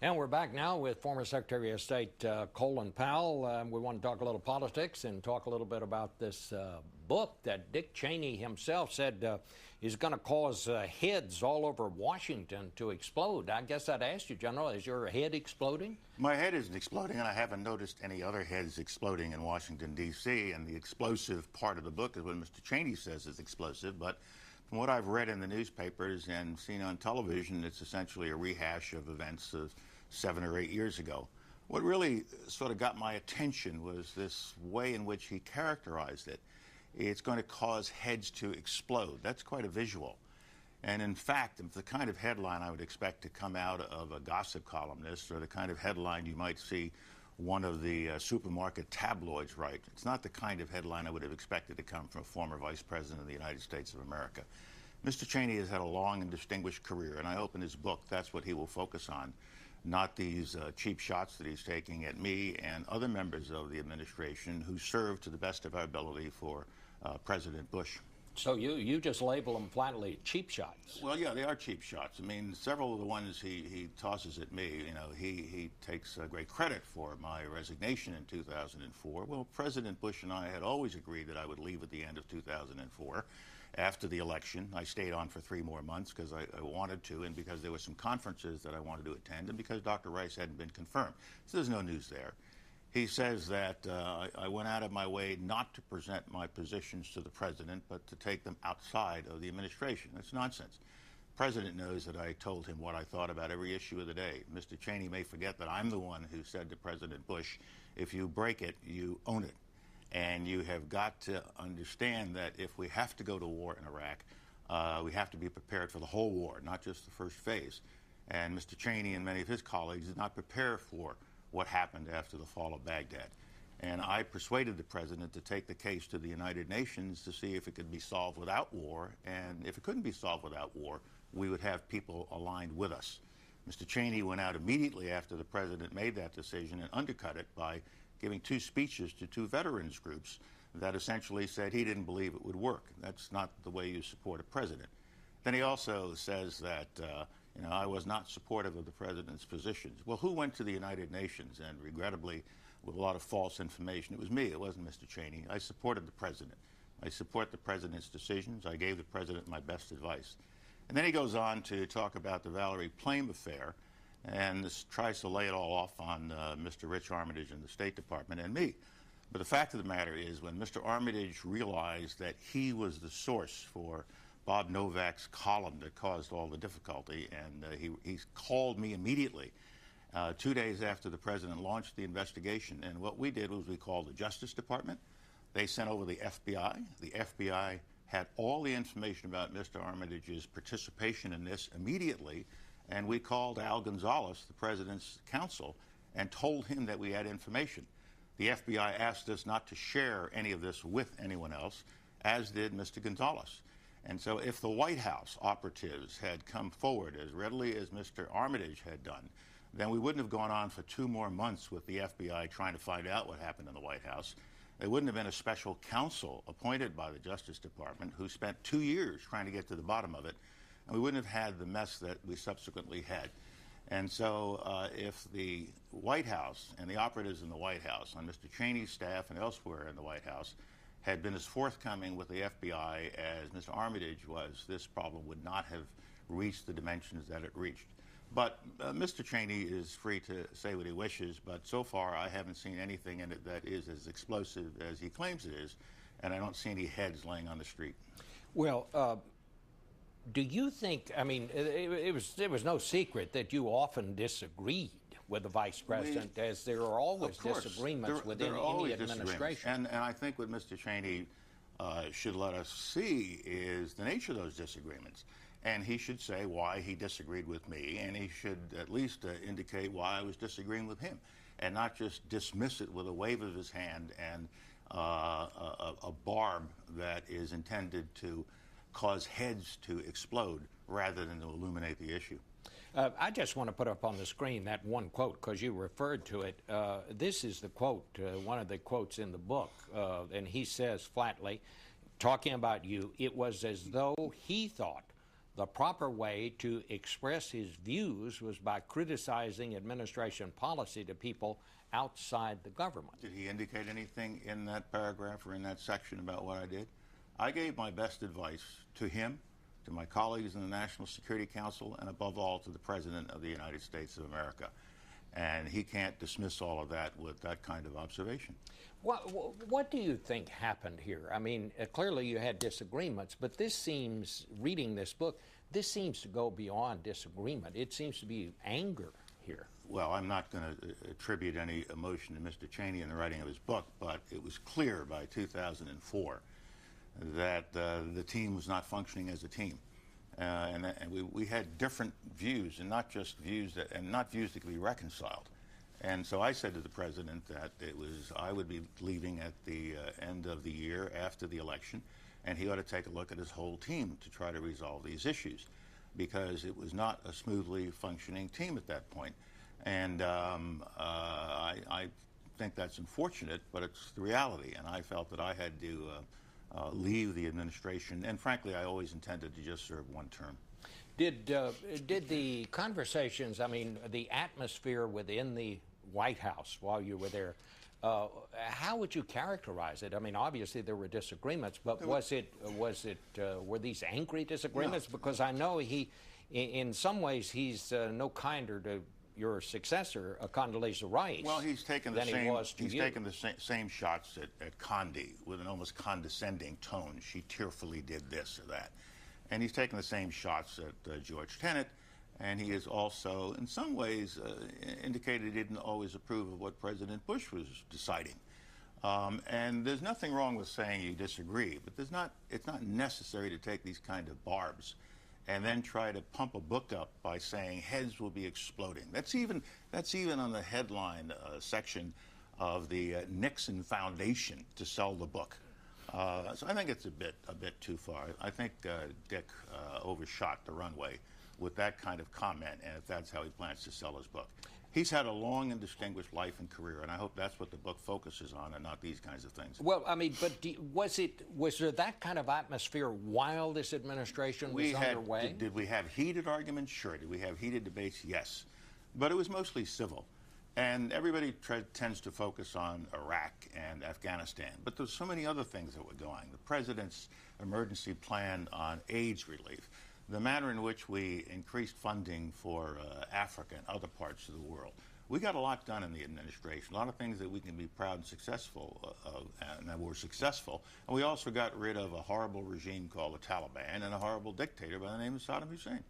And we're back now with former Secretary of State Colin Powell. We want to talk a little politics and talk a little bit about this book that Dick Cheney himself said is going to cause heads all over Washington to explode. I guess I'd ask you, General, is your head exploding? My head isn't exploding, and I haven't noticed any other heads exploding in Washington, D.C., and the explosive part of the book is what Mr. Cheney says is explosive, but from what I've read in the newspapers and seen on television, it's essentially a rehash of events of 7 or 8 years ago. What really sort of got my attention was this way in which he characterized it. It's going to cause heads to explode. That's quite a visual. And in fact, the kind of headline I would expect to come out of a gossip columnist, or the kind of headline you might see one of the supermarket tabloids write, it's not the kind of headline I would have expected to come from a former Vice President of the United States of America. Mr. Cheney has had a long and distinguished career, and I hope in his book that's what he will focus on, not these cheap shots that he's taking at me and other members of the administration who served to the best of our ability for President Bush. So you just label them flatly cheap shots. Well, yeah, they are cheap shots. I mean, several of the ones he tosses at me, you know, he takes great credit for my resignation in 2004. Well, President Bush and I had always agreed that I would leave at the end of 2004. After the election, I stayed on for 3 more months because I wanted to, and because there were some conferences that I wanted to attend, and because Dr. Rice hadn't been confirmed. So there's no news there. He says that I went out of my way not to present my positions to the president, but to take them outside of the administration. That's nonsense. The president knows that I told him what I thought about every issue of the day. Mr. Cheney may forget that I'm the one who said to President Bush, if you break it, you own it. And you have got to understand that if we have to go to war in Iraq, we have to be prepared for the whole war, not just the first phase. And Mr. Cheney and many of his colleagues did not prepare for what happened after the fall of Baghdad. And I persuaded the president to take the case to the United Nations to see if it could be solved without war. And if it couldn't be solved without war, we would have people aligned with us. Mr. Cheney went out immediately after the president made that decision and undercut it by giving 2 speeches to 2 veterans groups that essentially said he didn't believe it would work. That's not the way you support a president. Then he also says that I was not supportive of the president's positions. Well, who went to the United Nations? And regrettably, with a lot of false information, it was me. It wasn't Mr. Cheney. I supported the president. I support the president's decisions. I gave the president my best advice. And then he goes on to talk about the Valerie Plame affair, and this tries to lay it all off on Mr. Rich Armitage and the State Department and me. But the fact of the matter is, when Mr. Armitage realized that he was the source for Bob Novak's column that caused all the difficulty, and he called me immediately 2 days after the president launched the investigation. And what we did was we called the Justice Department. They sent over the FBI. The FBI had all the information about Mr. Armitage's participation in this immediately, and we called Al Gonzalez, the president's counsel, and told him that we had information. The FBI asked us not to share any of this with anyone else, as did Mr. Gonzalez. And so if the White House operatives had come forward as readily as Mr. Armitage had done, then we wouldn't have gone on for 2 more months with the FBI trying to find out what happened in the White House. There wouldn't have been a special counsel appointed by the Justice Department who spent 2 years trying to get to the bottom of it, and we wouldn't have had the mess that we subsequently had. And so if the White House and the operatives in the White House, on Mr. Cheney's staff and elsewhere in the White House, had been as forthcoming with the FBI as Mr. Armitage was, this problem would not have reached the dimensions that it reached. But Mr. Cheney is free to say what he wishes, but so far I haven't seen anything in it that is as explosive as he claims it is, and I don't see any heads laying on the street. Well, do you think, I mean, it was no secret that you often disagreed with the vice president, as there are always disagreements within any administration. And I think what Mr. Cheney should let us see is the nature of those disagreements. And he should say why he disagreed with me, and he should at least indicate why I was disagreeing with him, and not just dismiss it with a wave of his hand and a barb that is intended to cause heads to explode rather than to illuminate the issue. I just want to put up on the screen that one quote because you referred to it. This is the quote, one of the quotes in the book, and he says flatly, talking about you, it was as though he thought the proper way to express his views was by criticizing administration policy to people outside the government. Did he indicate anything in that paragraph or in that section about what I did? I gave my best advice to him, to my colleagues in the National Security Council, and above all to the President of the United States of America. And he can't dismiss all of that with that kind of observation. What do you think happened here? I mean, clearly you had disagreements, but this seems, reading this book, this seems to go beyond disagreement. It seems to be anger here. Well, I'm not going to attribute any emotion to Mr. Cheney in the writing of his book, but it was clear by 2004 that the team was not functioning as a team. And we had different views, and not just views that could be reconciled. And so I said to the president that I would be leaving at the end of the year after the election, and he ought to take a look at his whole team to try to resolve these issues, because it was not a smoothly functioning team at that point. And I think that's unfortunate, but it's the reality. And I felt that I had to leave the administration, and frankly, I always intended to just serve one term. Did the conversations, I mean, the atmosphere within the White House while you were there, how would you characterize it? I mean, obviously there were disagreements, but were these angry disagreements? No. Because I know in some ways, he's no kinder to your successor, Condoleezza Rice. Well, he's taken the same shots at Condi with an almost condescending tone. She tearfully did this or that. And he's taken the same shots at George Tenet, and he has also, in some ways, indicated he didn't always approve of what President Bush was deciding. And there's nothing wrong with saying you disagree, but it's not necessary to take these kind of barbs and then try to pump a book up by saying heads will be exploding. That's even on the headline section of the Nixon Foundation to sell the book. So I think it's a bit too far. I think Dick overshot the runway with that kind of comment, and if that's how he plans to sell his book. He's had a long and distinguished life and career, and I hope that's what the book focuses on, and not these kinds of things. Well, I mean, but was there that kind of atmosphere while this administration was underway? Did we have heated arguments? Sure. Did we have heated debates? Yes. But it was mostly civil. And everybody tends to focus on Iraq and Afghanistan. But there's so many other things that were going. The president's emergency plan on AIDS relief, the manner in which we increased funding for Africa and other parts of the world. We got a lot done in the administration, a lot of things that we can be proud and successful of, and that were successful. And we also got rid of a horrible regime called the Taliban and a horrible dictator by the name of Saddam Hussein.